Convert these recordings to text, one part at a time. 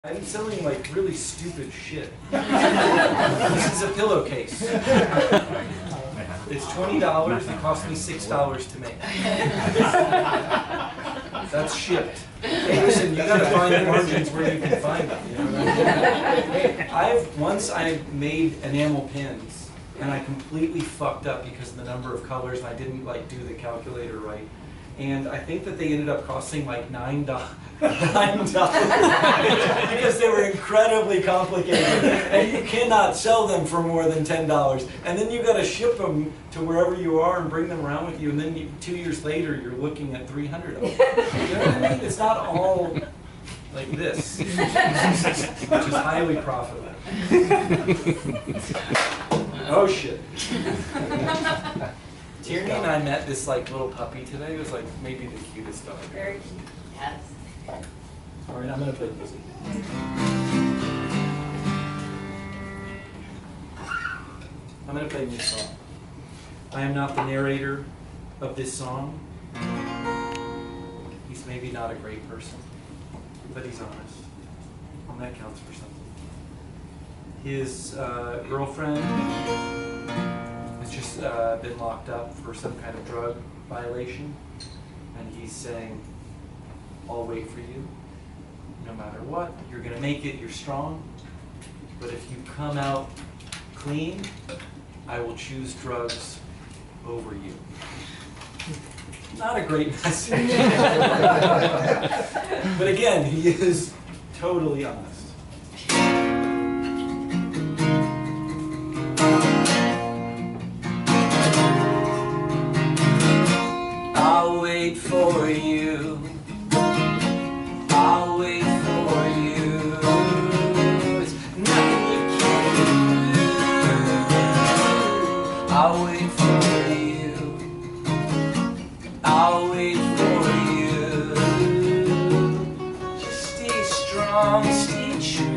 I'm selling like really stupid shit. This is a pillowcase. It's $20. It cost me $6 to make. That's shipped. Hey, listen, you gotta find the margins where you can find them. You know what I mean? Once I made enamel pins, and I completely fucked up because of the number of colors, and I didn't like do the calculator right. And I think that they ended up costing like $9 because they were incredibly complicated, and you cannot sell them for more than $10. And then you got to ship them to wherever you are and bring them around with you. And then 2 years later, you're looking at 300 of them. You know what I mean? It's not all like this, which is highly profitable. Oh shit. Tierney and I met this like little puppy today. It was like maybe the cutest dog. Very cute. Yes. All right, I'm gonna play music. I'm gonna play a new song. I am not the narrator of this song. He's maybe not a great person, but he's honest, and that counts for something. His girlfriend has just been locked up for some kind of drug violation, and he's saying, I'll wait for you, no matter what. You're gonna make it, you're strong, but if you come out clean, I will choose drugs over you. Not a great message. But again, he is totally honest. I'll wait for you. I'll wait for you. There's nothing you can do. I'll wait for you. I'll wait for you. Just stay strong, stay true.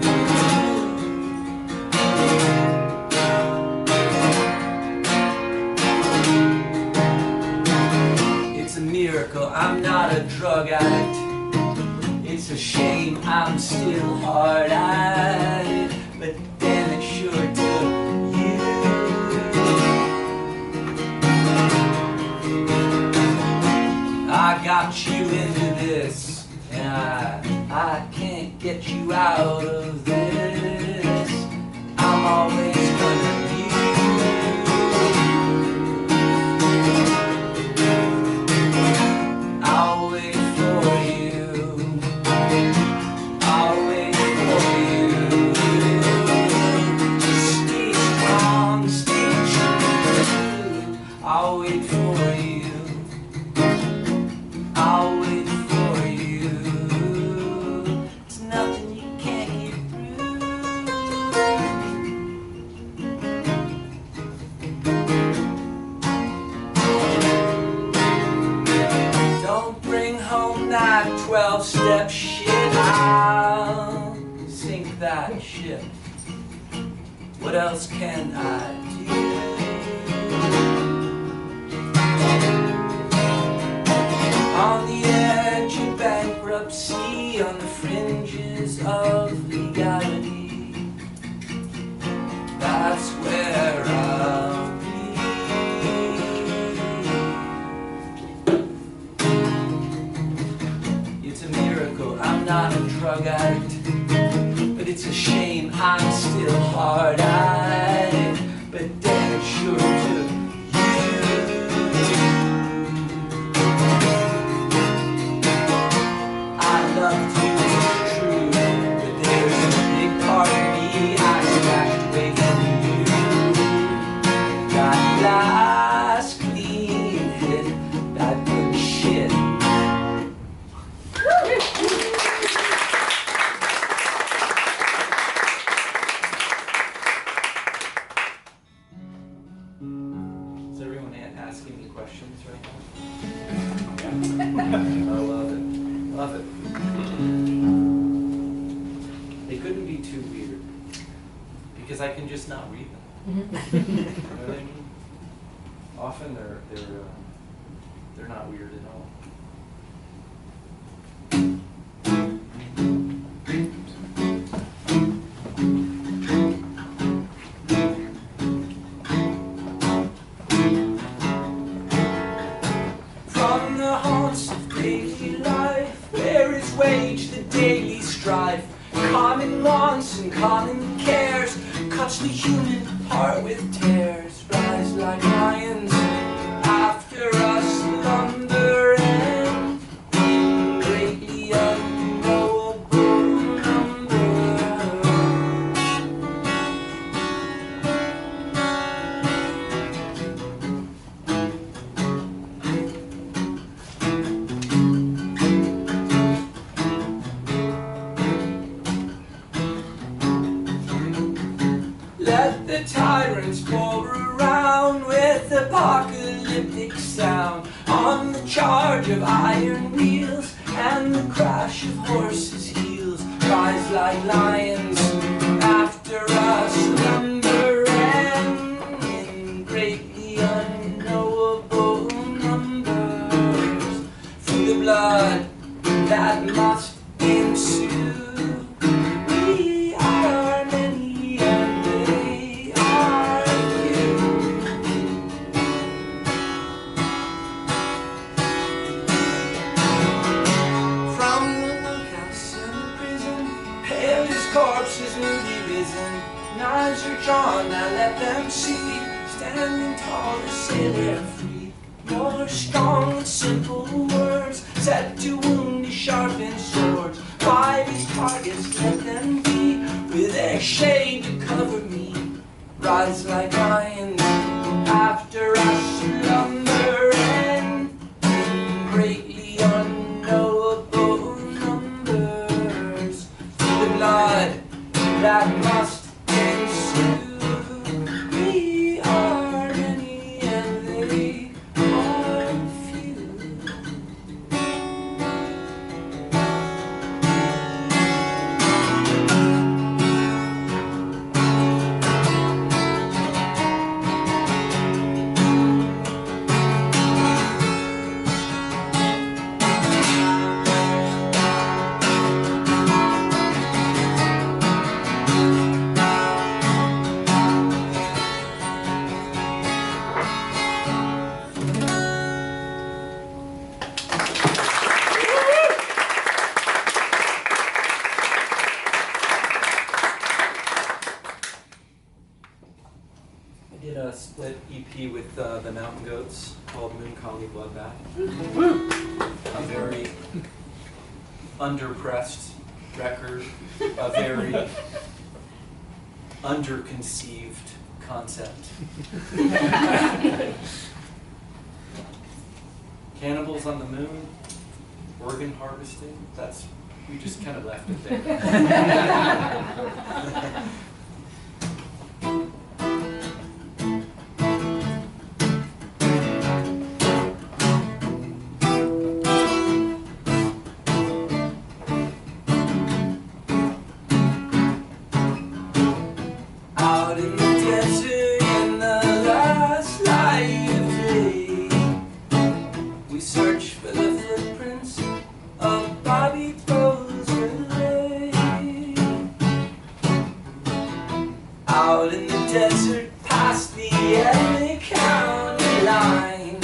It's a miracle, I'm not a drug addict. It's a shame I'm still hard-eyed, but damn it sure took you. I got you into this, and I can't get you out of this. I'm always gonna be. I'll wait for you. I'll wait for you. Just stay strong, stay true. I'll wait for you. I'll wait for you. There's nothing you can't get through. Don't bring home that 12-step shit. I'll sink that ship. What else can I do? On the edge of bankruptcy, on the fringes of legality, that's where I'll be. It's a miracle, I'm not a drug addict, but it's a shame I'm still hard-eyed, but damn it sure took loved you, it's true, but there's a big part of me I smashed away from you. Got glass clean hit that good shit. Is everyone asking me questions right now? I love it. Love it. They couldn't be too weird because I can just not read them. You know what I mean? Often they're not weird at all. life. Common wants and common cares cuts the human heart with tears. Rise like lions after us slumber and in greatly unknowable number. Let the tyrants pour around with apocalyptic sound on the charge of iron wheels and the crash of horses' heels. Rise like lions after us slumber and in greatly unknowable numbers. Through the blood that must ensue, we are many and they are few. From the workhouse and the prison, pale as corpses newly risen, knives are drawn, now let them see. Standing tall to say they're free. More strong with simple words, set to wound with sharpened swords. By these targets let them be, with their shade to cover me. Rise like lions after us slumber and in greatly unknowable numbers. Through the blood that must ensue, we are many and they are few. I did a split EP with the Mountain Goats called Moon Collie Bloodbath. A very underpressed record, a very underconceived concept. Cannibals on the Moon, organ harvesting, we just kind of left it there. Out in the desert in the last light of day, we search for the footprints of Bobby Bowie. Out in the desert past the LA County line,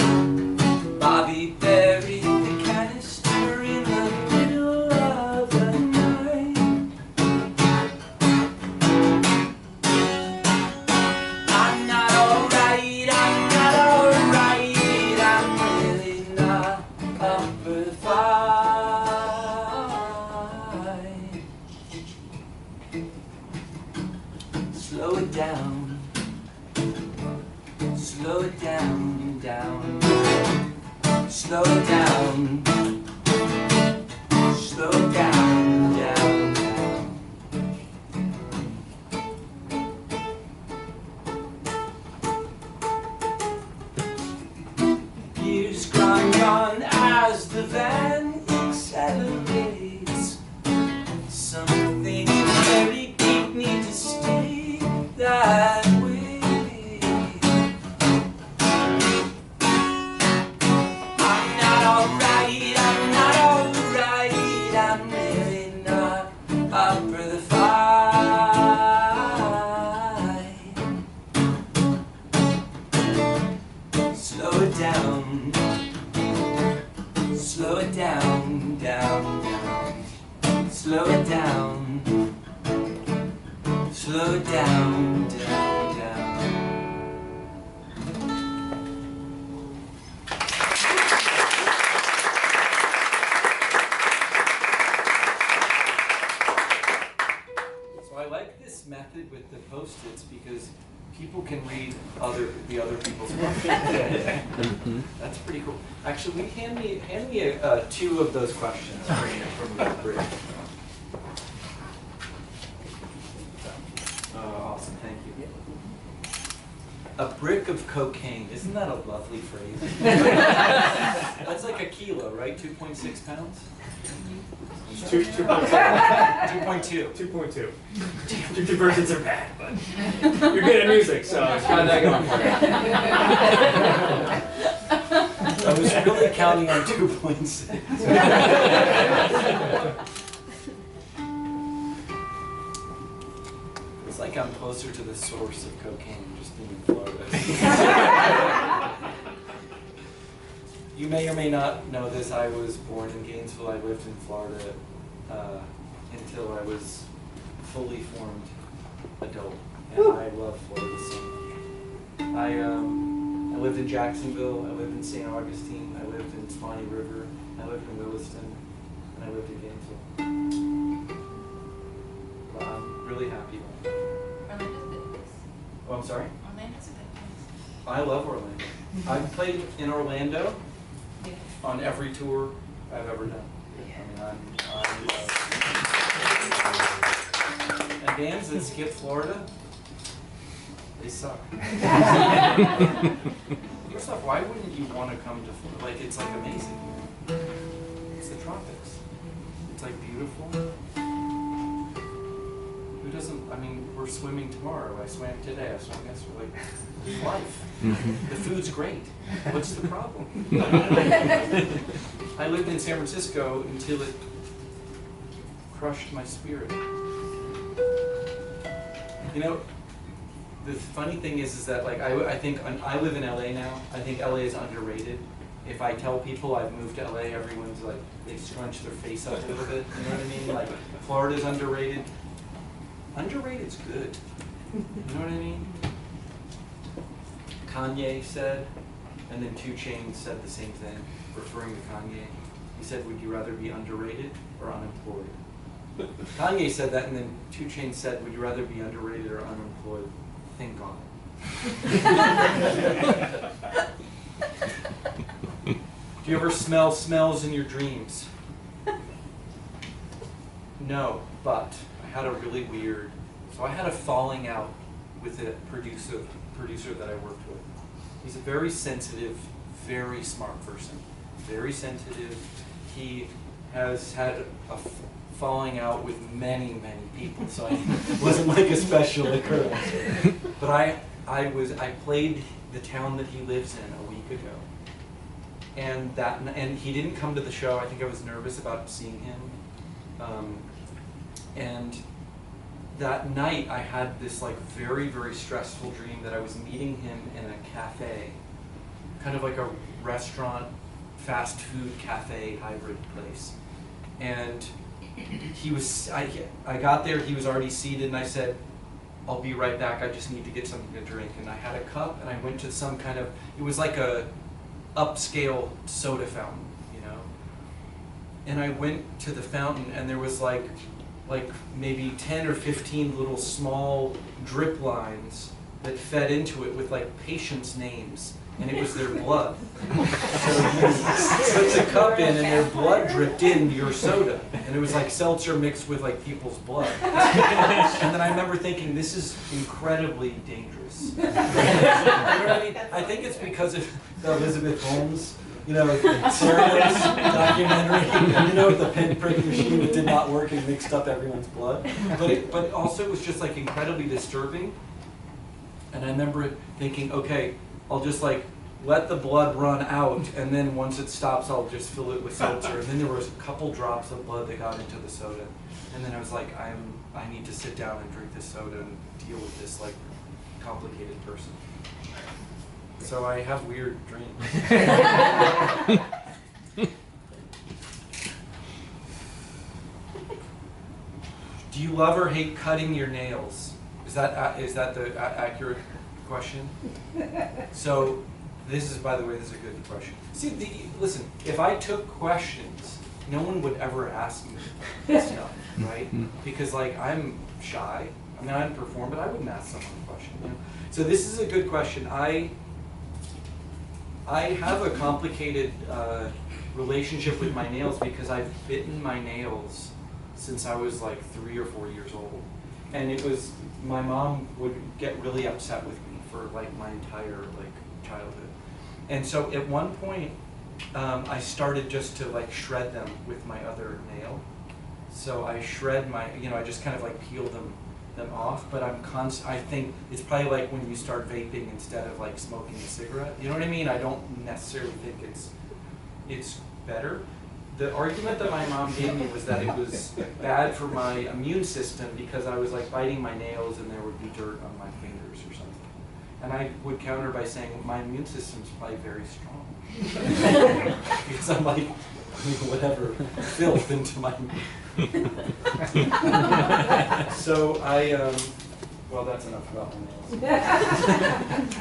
Bobby buried the canister in the middle of the night. I'm not alright, I'm really not up for the fight. Slow it down, slow it down, down. Slow it down, slow it down, down, down. Years grind on as the van accelerates. Something very deep needs to stay that way. I'm not alright, Slow down, down, down. So I like this method with the Post-its because people can read the other people's questions. That's pretty cool. Actually, will you hand me 2 of those questions from the bridge. Awesome, thank you. A brick of cocaine, isn't that a lovely phrase? That's like a kilo, right? 2.6 pounds? 2.2. 2.2. 2.2. Your conversions are bad, but you're good at music, so it's got that going for you. I was really counting on 2.6. It's like I'm closer to the source of cocaine just being in Florida. You may or may not know this. I was born in Gainesville. I lived in Florida until I was fully formed adult. And I love Florida so much. I lived in Jacksonville. I lived in St. Augustine. I lived in Swanee River. I lived in Williston. And I lived in Gainesville. But I'm really happy. Orlando's a good place. Oh, I'm sorry? Orlando's a good place. I love Orlando. I've played in Orlando Yeah. on every tour I've ever done. I mean, and bands that skip Florida, they suck. First off, why wouldn't you want to come to Florida? Like, it's like amazing. It's the tropics. It's like beautiful. Who doesn't, I mean, we're swimming tomorrow. I swam today. I swam yesterday. Like, it's life. The food's great. What's the problem? I lived in San Francisco until it crushed my spirit. You know, the funny thing is that like I think I live in LA now. I think LA is underrated. If I tell people I've moved to LA, everyone's like, they scrunch their face up a little bit. You know what I mean? Like, Florida's underrated. Underrated's good. You know what I mean? Kanye said, and then 2 Chainz said the same thing, referring to Kanye. He said, would you rather be underrated or unemployed? Kanye said that, and then 2 Chainz said, would you rather be underrated or unemployed? Thank God. Do you ever smell smells in your dreams? No, but I had a really weird, so I had a falling out with a producer that I worked with. He's a very sensitive, very smart person. Very sensitive. He has had a falling out with many, many people, so it wasn't like a special occurrence. But I played the town that he lives in a week ago. And he didn't come to the show. I think I was nervous about seeing him. And that night I had this like very, very stressful dream that I was meeting him in a cafe, kind of like a restaurant, fast food cafe hybrid place. And he was, I got there, he was already seated, and I said, I'll be right back, I just need to get something to drink. And I had a cup, and I went to some kind of, it was like a upscale soda fountain, you know? And I went to the fountain, and there was like maybe 10 or 15 little small drip lines that fed into it with like patients' names, and it was their blood. So you put the cup in and their blood dripped into your soda, and it was like seltzer mixed with like people's blood. And then I remember thinking, this is incredibly dangerous. You know what I mean? I think it's because of the Elizabeth Holmes, you know, serious documentary, you know, the pinprick machine that did not work and mixed up everyone's blood. But also it was just like incredibly disturbing. And I remember thinking, okay, I'll just like let the blood run out, and then once it stops, I'll just fill it with seltzer. And then there was a couple drops of blood that got into the soda. And then I was like, I need to sit down and drink this soda and deal with this like complicated person. So I have weird dreams. Do you love or hate cutting your nails? Is that the accurate question? So this is, by the way, this is a good question. See, listen, if I took questions, no one would ever ask me this stuff, right? Because like I'm shy. I mean, I'd perform, but I wouldn't ask someone a question. You know? So this is a good question. I have a complicated relationship with my nails because I've bitten my nails since I was like 3 or 4 years old. And it was, my mom would get really upset with me for like my entire like childhood. And so at one point, I started just to like shred them with my other nail. So I shred my, you know, I just kind of like peel them off, but I think it's probably like when you start vaping instead of like smoking a cigarette. You know what I mean? I don't necessarily think it's better. The argument that my mom gave me was that it was bad for my immune system because I was like biting my nails and there would be dirt on my fingers or something. And I would counter by saying, well, my immune system's probably very strong. Because I'm like, whatever, filth into my So well, that's enough about my nails.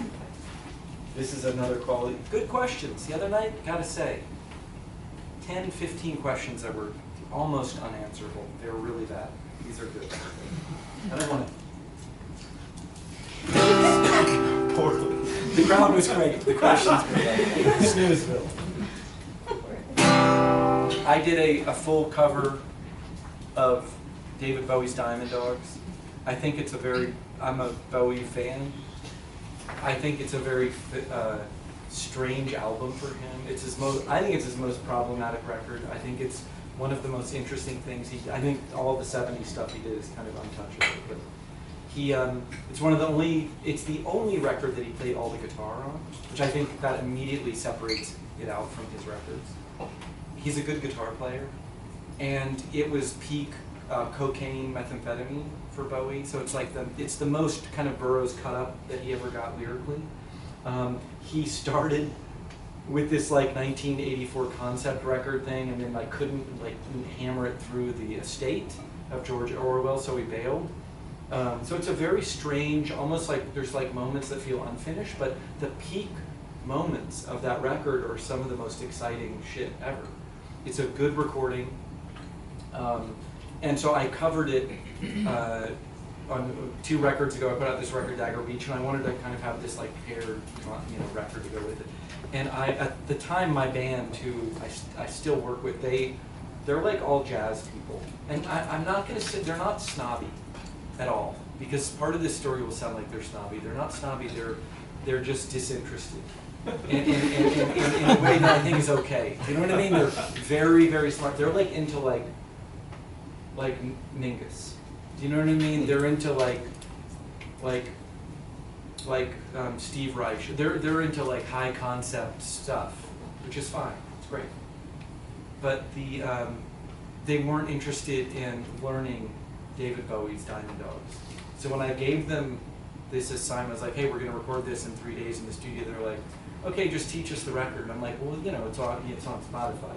This is another quality. Good questions. The other night, gotta say, 10, 15 questions that were almost unanswerable. They were really bad. These are good. I don't want to. Poorly. The crowd was great. The questions were great. Snoozeville. I did a full cover of David Bowie's Diamond Dogs. I think it's a very, I'm a Bowie fan. I think it's a very strange album for him. It's his most, I think it's his most problematic record. I think it's one of the most interesting things I think all the 70s stuff he did is kind of untouchable. But he, it's one of the only, it's the only record that he played all the guitar on, which I think that immediately separates it out from his records. He's a good guitar player, and it was peak cocaine, methamphetamine for Bowie. So it's like it's the most kind of Burroughs cut up that he ever got lyrically. He started with this like 1984 concept record thing, and then like couldn't hammer it through the estate of George Orwell, so he bailed. So it's a very strange, almost like there's like moments that feel unfinished, but the peak moments of that record are some of the most exciting shit ever. It's a good recording, and so I covered it on 2 records ago. I put out this record, Dagger Beach, and I wanted to kind of have this like paired, record to go with it. And at the time, my band, who I still work with, they're like all jazz people, and I'm not going to say they're not snobby at all, because part of this story will sound like they're snobby. They're not snobby. They're just disinterested. In a way that I think is okay. You know what I mean? They're very, very smart. They're like into like Mingus. Do you know what I mean? They're into like Steve Reich. They're into like high concept stuff, which is fine. It's great. But they weren't interested in learning David Bowie's Diamond Dogs. So when I gave them this assignment, I was like, hey, we're going to record this in 3 days in the studio. They're like, okay, just teach us the record. And I'm like, well, it's on Spotify.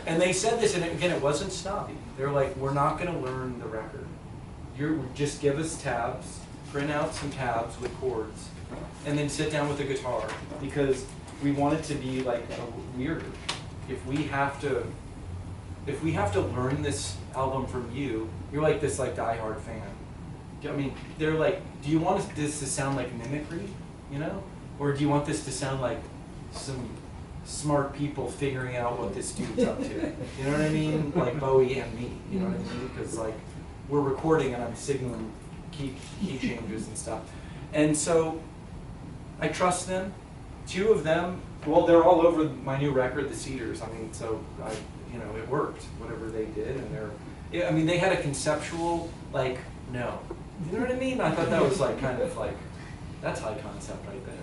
And they said this, and again, it wasn't snobby. They're like, we're not going to learn the record. Just give us tabs, print out some tabs with chords, and then sit down with a guitar, because we want it to be like weirder. If we have to learn this album from you, you're like this like diehard fan. I mean, they're like, do you want this to sound like mimicry, or do you want this to sound like some smart people figuring out what this dude's up to? You know what I mean? Like Bowie and me, you know what I mean? Because like we're recording and I'm signaling key changes and stuff. And so I trust them. 2 of them, well, they're all over my new record, The Cedars. I mean, so it worked, whatever they did, and they had a conceptual like no. You know what I mean? I thought that was like kind of like, that's high concept right there.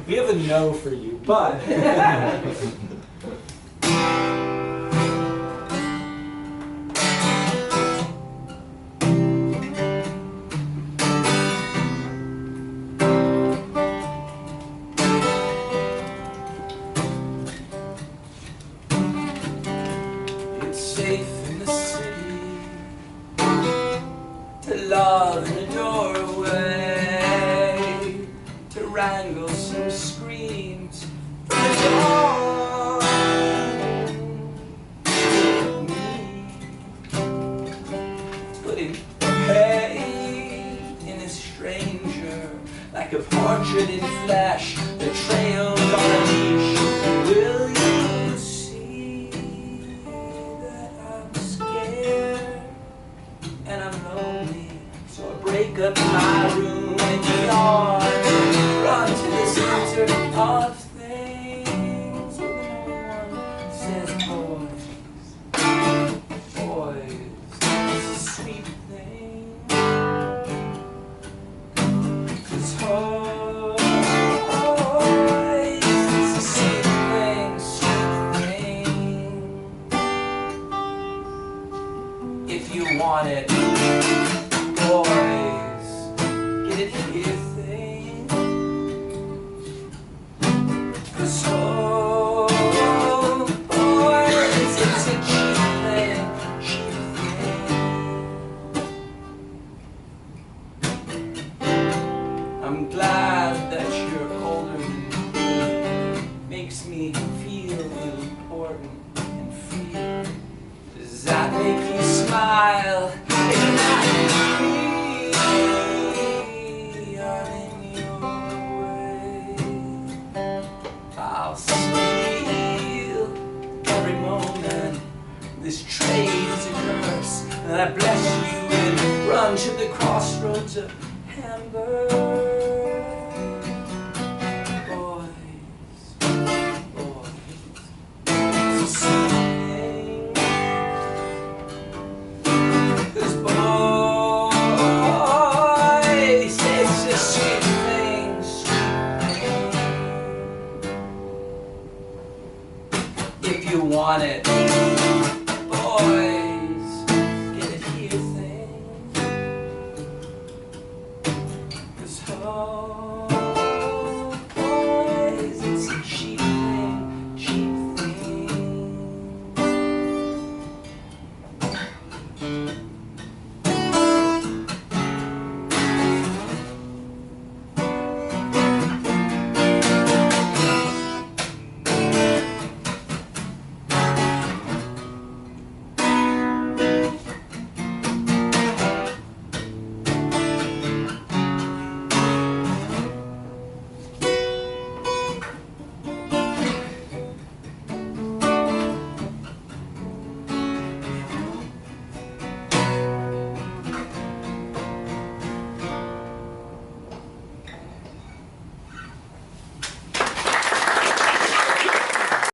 We have a no for you, but. It's safe in the city. putting faith in a stranger, like a portrait in flesh that trails on a leash. Will you see that I'm scared and I'm lonely? So I break up my room and yawn, run to the center of things where no one says boys. Boys, it's a sweet thing. 'Cause boys, it's a sweet thing, sweet thing. If you want it, boys, get it here thing. 'Cause boys, it's a cheap thing, cheap thing. I'm glad that you're older than me. Makes me feel important and free. Does that make you smile? Isn't that me? I'm in your way. I'll steal every moment. This trade is a curse, and I bless you and run to the crossroads of Hamburg.